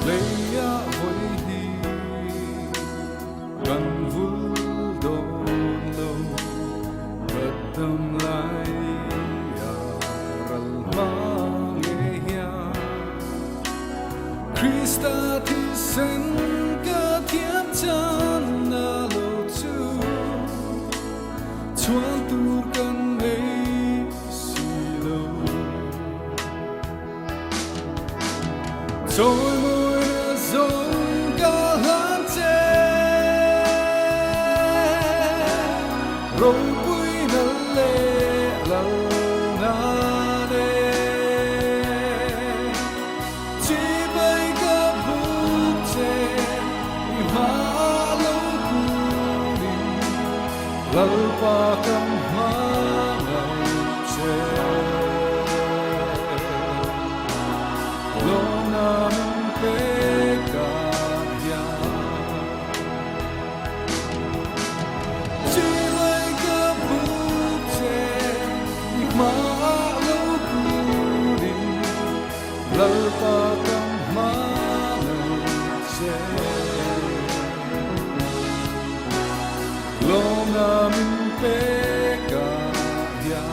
Leia voi hi gần vui đôn lâu Radam lai ralma nghe Krista thi sen ca thiếp chan na lo chu chuan tu kan ei si lo Trôi môi đã giống cả lan chê Rồi bụi nở lệ lâu na đê Chỉ bay cả bút chê Mà lâu cù đi Lâu ba cầm hoa ngày chê Lâu ta cầm má lời chê Lâu na mình bê cả ya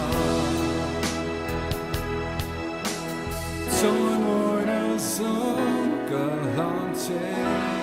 Trôi môi đã giống cả lan chê